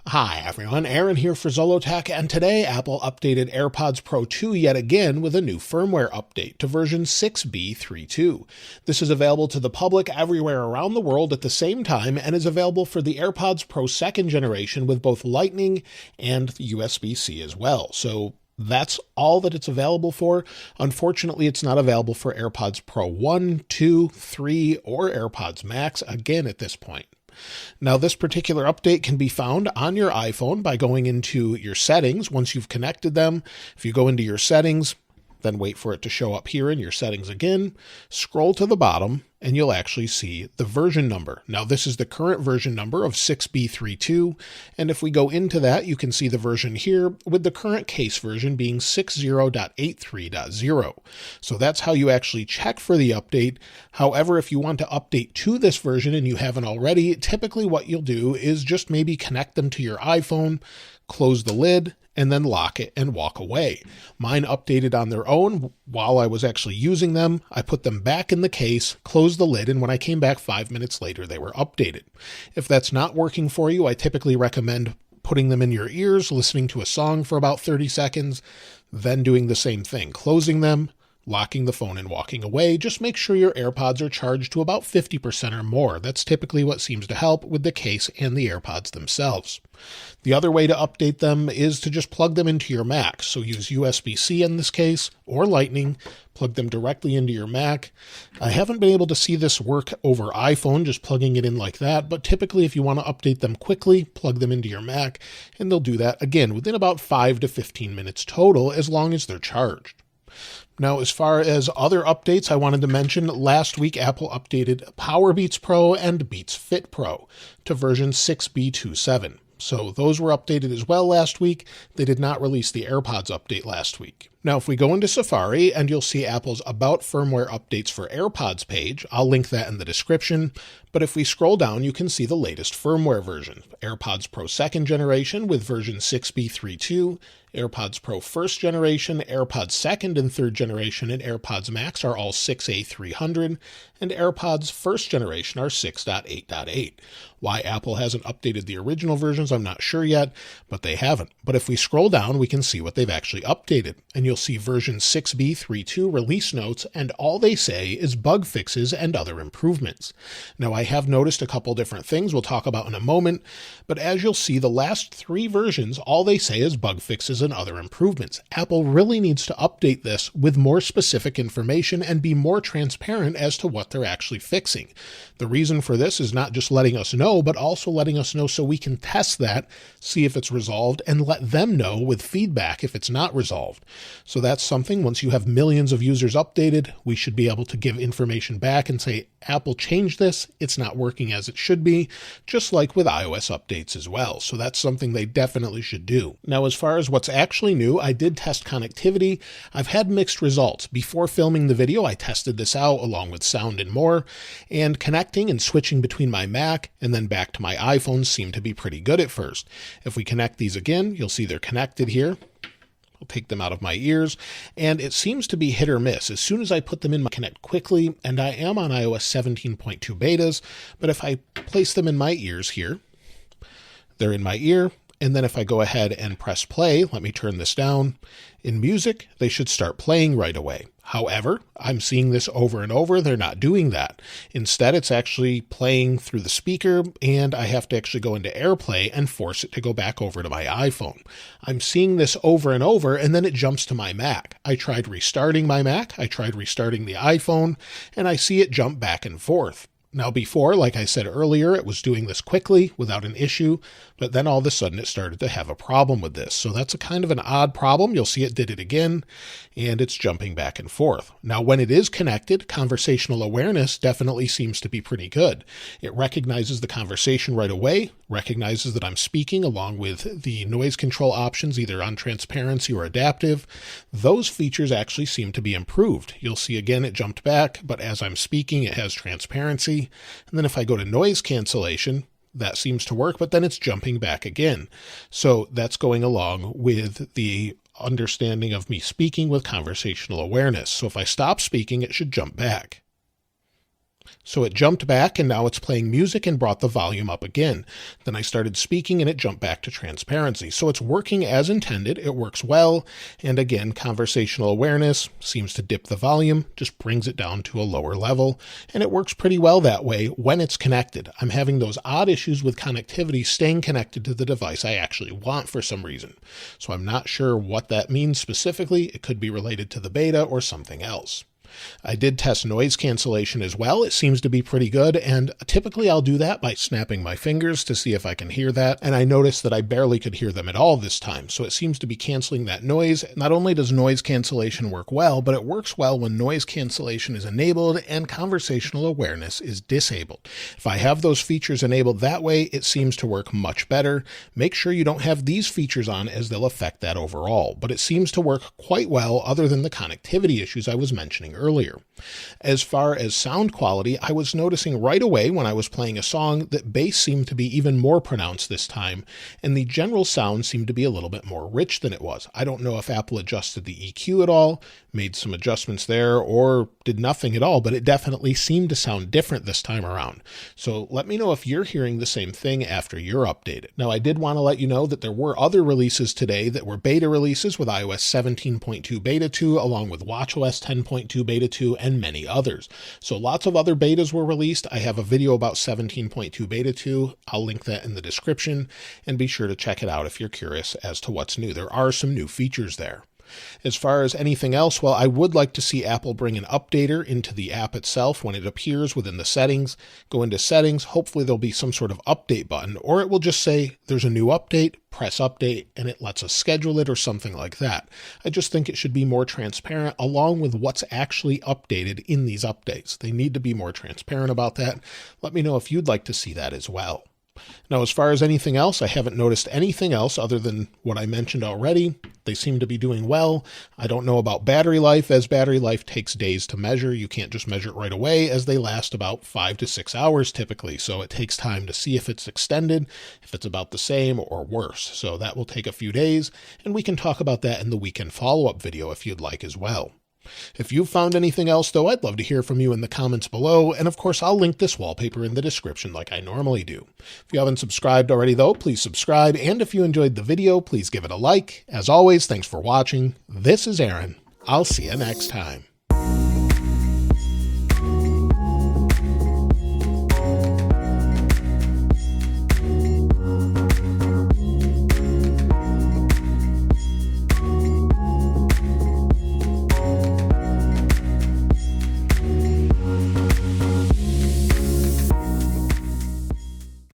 Hi everyone, Aaron here for Zollotech, and today Apple updated AirPods Pro 2 yet again with a new firmware update to version 6b32. This is available to the public everywhere around the world at the same time and is available for the AirPods Pro 2nd generation with both Lightning and USB-C as well. So that's all that it's available for. Unfortunately, it's not available for AirPods Pro 1, 2, 3, or AirPods Max again at this point. Now, this particular update can be found on your iPhone by going into your settings once you've connected them. If you go into your settings, then wait for it to show up here in your settings again, scroll to the bottom, and you'll actually see the version number. Now, this is the current version number of 6b32, and if we go into that, you can see the version here with the current case version being 60.83.0. So that's how you actually check for the update. However, if you want to update to this version and you haven't already, typically what you'll do is just maybe connect them to your iPhone, close the lid, and then lock it and walk away. Mine updated on their own while I was actually using them. I put them back in the case, closed the lid, and when I came back 5 minutes later, they were updated. If that's not working for you, I typically recommend putting them in your ears, listening to a song for about 30 seconds, then doing the same thing, closing them, locking the phone and walking away. Just make sure your AirPods are charged to about 50% or more. That's typically what seems to help with the case and the AirPods themselves. The other way to update them is to just plug them into your Mac. So use USB-C in this case, or Lightning, plug them directly into your Mac. I haven't been able to see this work over iPhone, just plugging it in like that, but typically if you want to update them quickly, plug them into your Mac, and they'll do that, again, within about 5 to 15 minutes total, as long as they're charged. Now, as far as other updates, I wanted to mention last week Apple updated PowerBeats Pro and Beats Fit Pro to version 6b27. So those were updated as well last week. They did not release the AirPods update last week. Now, if we go into Safari, and you'll see Apple's About Firmware Updates for AirPods page, I'll link that in the description, but if we scroll down, you can see the latest firmware version. AirPods Pro 2nd generation with version 6b32, AirPods Pro 1st generation, AirPods 2nd and 3rd generation, and AirPods Max are all 6A300, and AirPods 1st generation are 6.8.8. Why Apple hasn't updated the original versions, I'm not sure yet, but they haven't. But if we scroll down, we can see what they've actually updated, and you'll see version 6b32 release notes, and all they say is bug fixes and other improvements. Now, I have noticed a couple different things we'll talk about in a moment, but as you'll see, the last 3 versions, all they say is bug fixes and other improvements. Apple really needs to update this with more specific information and be more transparent as to what they're actually fixing. The reason for this is not just letting us know, but also letting us know so we can test that, see if it's resolved, and let them know with feedback if it's not resolved. So that's something, once you have millions of users updated, we should be able to give information back and say, Apple changed this, it's not working as it should be, just like with iOS updates as well. So that's something they definitely should do. Now, as far as what's actually new, I did test connectivity. I've had mixed results. Before filming the video, I tested this out along with sound and more, and connecting and switching between my Mac and then back to my iPhone seemed to be pretty good at first. If we connect these again, you'll see they're connected here. I'll take them out of my ears, and it seems to be hit or miss. As soon as I put them in, I connect quickly, and I am on iOS 17.2 betas, but if I place them in my ears here, they're in my ear, and then if I go ahead and press play, let me turn this down, in music, they should start playing right away. However, I'm seeing this over and over. They're not doing that. Instead, it's actually playing through the speaker, and I have to actually go into AirPlay and force it to go back over to my iPhone. I'm seeing this over and over, and then it jumps to my Mac. I tried restarting my Mac. I tried restarting the iPhone, and I see it jump back and forth. Now before, like I said earlier, it was doing this quickly without an issue, but then all of a sudden it started to have a problem with this. So that's a kind of an odd problem. You'll see it did it again, and it's jumping back and forth. Now when it is connected, conversational awareness definitely seems to be pretty good. It recognizes the conversation right away, recognizes that I'm speaking along with the noise control options, either on transparency or adaptive. Those features actually seem to be improved. You'll see again it jumped back, but as I'm speaking it has transparency. And then if I go to noise cancellation, that seems to work, but then it's jumping back again. So that's going along with the understanding of me speaking with conversational awareness. So if I stop speaking, it should jump back. So it jumped back and now it's playing music and brought the volume up again. Then I started speaking and it jumped back to transparency. So it's working as intended. It works well. And again, conversational awareness seems to dip the volume, just brings it down to a lower level. And it works pretty well that way when it's connected. I'm having those odd issues with connectivity staying connected to the device I actually want for some reason. So I'm not sure what that means specifically. It could be related to the beta or something else. I did test noise cancellation as well. It seems to be pretty good, and typically I'll do that by snapping my fingers to see if I can hear that, and I noticed that I barely could hear them at all this time, so it seems to be canceling that noise. Not only does noise cancellation work well, but it works well when noise cancellation is enabled and conversational awareness is disabled. If I have those features enabled that way, it seems to work much better. Make sure you don't have these features on, as they'll affect that overall, but it seems to work quite well other than the connectivity issues I was mentioning earlier. As far as sound quality, I was noticing right away when I was playing a song that bass seemed to be even more pronounced this time, and the general sound seemed to be a little bit more rich than it was. I don't know if Apple adjusted the EQ at all, made some adjustments there, or did nothing at all, but it definitely seemed to sound different this time around. So let me know if you're hearing the same thing after you're updated. Now, I did want to let you know that there were other releases today that were beta releases with iOS 17.2 Beta 2, along with watchOS 10.2 Beta 2, and many others. So lots of other betas were released. I have a video about 17.2 Beta 2. I'll link that in the description, and be sure to check it out if you're curious as to what's new. There are some new features there. As far as anything else, well, I would like to see Apple bring an updater into the app itself when it appears within the settings. Go into settings, hopefully there'll be some sort of update button, or it will just say there's a new update, press update, and it lets us schedule it or something like that. I just think it should be more transparent along with what's actually updated in these updates. They need to be more transparent about that. Let me know if you'd like to see that as well. Now, as far as anything else, I haven't noticed anything else other than what I mentioned already. They seem to be doing well. I don't know about battery life, as battery life takes days to measure. You can't just measure it right away, as they last about 5 to 6 hours typically. So it takes time to see if it's extended, if it's about the same or worse. So that will take a few days, and we can talk about that in the weekend follow-up video if you'd like as well. If you've found anything else, though, I'd love to hear from you in the comments below, and of course I'll link this wallpaper in the description like I normally do. If you haven't subscribed already, though, please subscribe, and if you enjoyed the video, please give it a like. As always, thanks for watching. This is Aaron. I'll see you next time.